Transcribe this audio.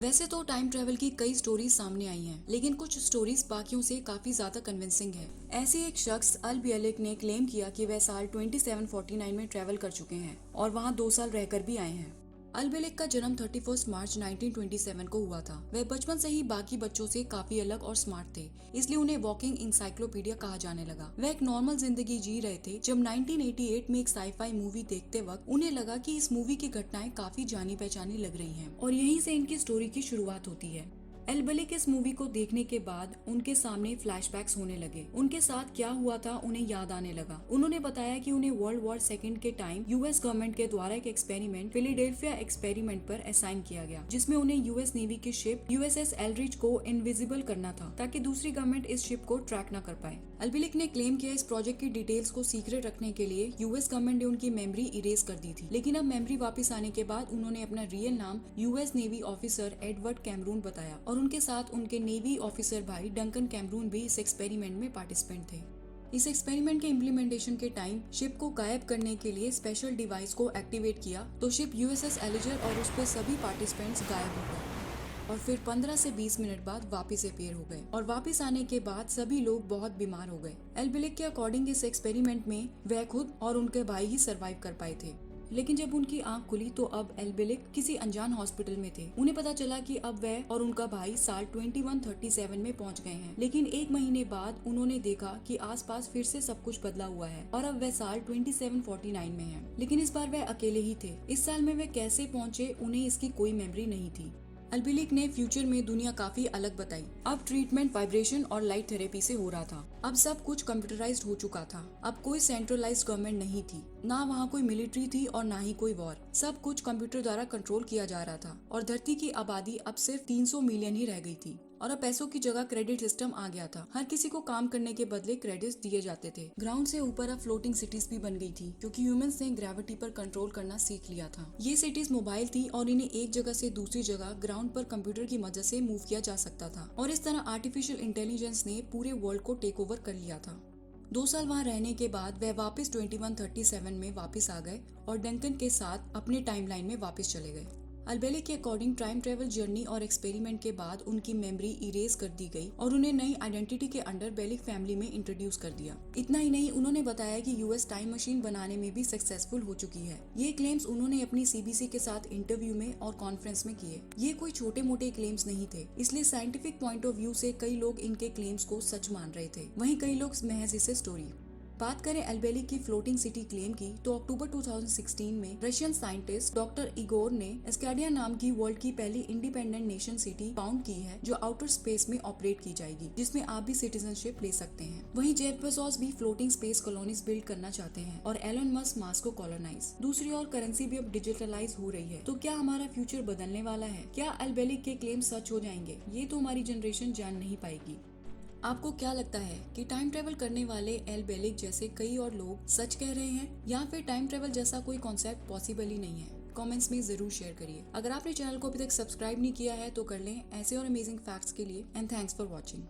वैसे तो time travel की कई स्टोरीज सामने आई हैं, लेकिन कुछ स्टोरीज बाकियों से काफी ज्यादा कन्विंसिंग है। ऐसे एक शख्स अल बियलिक ने क्लेम किया कि वह साल 2749 में ट्रेवल कर चुके हैं और वहां 2 साल रहकर भी आए हैं। अल बियलिक का जन्म 31 मार्च 1927 को हुआ था। वह बचपन से ही बाकी बच्चों से काफी अलग और स्मार्ट थे, इसलिए उन्हें वॉकिंग इंसाइक्लोपीडिया कहा जाने लगा। वह एक नॉर्मल जिंदगी जी रहे थे जब 1988 में एक साईफाई मूवी देखते वक्त उन्हें लगा कि इस मूवी की घटनाएं काफी जानी पहचानी लग रही हैं और यहीं से इनकी स्टोरी की शुरुआत होती है। एल बियलिक इस मूवी को देखने के बाद उनके सामने फ्लैशबैक्स होने लगे। उनके साथ क्या हुआ था उन्हें याद आने लगा। उन्होंने बताया कि उन्हें वर्ल्ड वॉर सेकंड के टाइम यूएस गवर्नमेंट के द्वारा एक एक्सपेरिमेंट फिलाडेल्फिया एक्सपेरिमेंट पर असाइन किया गया, जिसमें उन्हें यूएस नेवी की शिप यूएसएस एल्ड्रिच को इनविजिबल करना था ताकि दूसरी गवर्नमेंट इस शिप को ट्रैक न कर पाए। एल बियलिक ने क्लेम किया इस प्रोजेक्ट की डिटेल्स को सीक्रेट रखने के लिए यूएस गवर्नमेंट ने उनकी मेमोरी इरेज कर दी थी, लेकिन अब मेमोरी वापस आने के बाद उन्होंने अपना रियल नाम US navy officer Edward Cameron बताया और उनके साथ उनके नेवी ऑफिसर भाई डंकन कैमरून भी इस एक्सपेरिमेंट में पार्टिसिपेंट थे। इस एक्सपेरिमेंट के इम्प्लीमेंटेशन के टाइम शिप को गायब करने के लिए स्पेशल डिवाइस को एक्टिवेट किया तो शिप यूएसएस एलिजर और उस पर सभी पार्टिसिपेंट्स गायब हो गए और फिर 15 से 20 मिनट बाद वापस अपीयर हो गए और वापस आने के बाद सभी लोग बहुत बीमार हो गए। एल बियलिक के अकॉर्डिंग इस एक्सपेरिमेंट में वह खुद और उनके भाई ही सरवाइव कर पाए थे, लेकिन जब उनकी आंख खुली तो अब एल बियलिक किसी अनजान हॉस्पिटल में थे। उन्हें पता चला कि अब वह और उनका भाई साल 2137 में पहुंच गए हैं, लेकिन एक महीने बाद उन्होंने देखा कि आसपास फिर से सब कुछ बदला हुआ है और अब वह साल 2749 में है, लेकिन इस बार वह अकेले ही थे। इस साल में वे कैसे पहुंचे उन्हें इसकी कोई मेमोरी नहीं थी। एल बियलिक ने फ्यूचर में दुनिया काफी अलग बताई। अब ट्रीटमेंट वाइब्रेशन और लाइट थेरेपी से हो रहा था। अब सब कुछ कंप्यूटराइज्ड हो चुका था। अब कोई सेंट्रलाइज्ड गवर्नमेंट नहीं थी, ना वहाँ कोई मिलिट्री थी और ना ही कोई वॉर। सब कुछ कंप्यूटर द्वारा कंट्रोल किया जा रहा था और धरती की आबादी अब सिर्फ 300 मिलियन ही रह गई थी और अब पैसों की जगह क्रेडिट सिस्टम आ गया था। हर किसी को काम करने के बदले क्रेडिट्स दिए जाते थे। ग्राउंड से ऊपर अब फ्लोटिंग सिटीज भी बन गई थी क्योंकि ह्यूमंस ने ग्रेविटी पर कंट्रोल करना सीख लिया था। ये सिटीज मोबाइल थी और इन्हें एक जगह से दूसरी जगह ग्राउंड पर कंप्यूटर की मदद से मूव किया जा सकता था और इस तरह आर्टिफिशियल इंटेलिजेंस ने पूरे वर्ल्ड को टेक ओवर कर लिया था। 2 साल वहाँ रहने के बाद वह वापस 2137 में वापस आ गए और डंकन के साथ अपने टाइमलाइन में वापस चले गए। एल बियलिक के अकॉर्डिंग टाइम ट्रेवल जर्नी और एक्सपेरिमेंट के बाद उनकी मेमोरी इरेज कर दी गई और उन्हें नई आइडेंटिटी के अंडर बियलिक फैमिली में इंट्रोड्यूस कर दिया। इतना ही नहीं, उन्होंने बताया कि यूएस टाइम मशीन बनाने में भी सक्सेसफुल हो चुकी है। ये क्लेम्स उन्होंने अपनी सीबीसी के साथ इंटरव्यू में और कॉन्फ्रेंस में किए। ये कोई छोटे मोटे क्लेम्स नहीं थे, इसलिए साइंटिफिक पॉइंट ऑफ व्यू से कई लोग इनके क्लेम्स को सच मान रहे थे, वहीं कई लोग महज इसे स्टोरी। बात करें एल बियलिक की फ्लोटिंग सिटी क्लेम की तो अक्टूबर 2016 में रशियन साइंटिस्ट डॉक्टर इगोर ने स्कैडिया नाम की वर्ल्ड की पहली इंडिपेंडेंट नेशन सिटी फाउंड की है जो आउटर स्पेस में ऑपरेट की जाएगी, जिसमें आप भी सिटीजनशिप ले सकते हैं। वहीं जेफ बेजोस भी फ्लोटिंग स्पेस कॉलोनीज बिल्ड करना चाहते हैं और एलन मस्क मार्स को कॉलोनाइज। दूसरी ओर करेंसी भी अब डिजिटलाइज हो रही है। तो क्या हमारा फ्यूचर बदलने वाला है? क्या एल बियलिक के क्लेम सच हो जाएंगे? ये तो हमारी जनरेशन जान नहीं पाएगी। आपको क्या लगता है कि टाइम ट्रेवल करने वाले एल बियलिक जैसे कई और लोग सच कह रहे हैं या फिर टाइम ट्रेवल जैसा कोई कॉन्सेप्ट पॉसिबल ही नहीं है? कमेंट्स में जरूर शेयर करिए। अगर आपने चैनल को अभी तक सब्सक्राइब नहीं किया है तो कर लें ऐसे और अमेजिंग फैक्ट्स के लिए। And thanks for watching.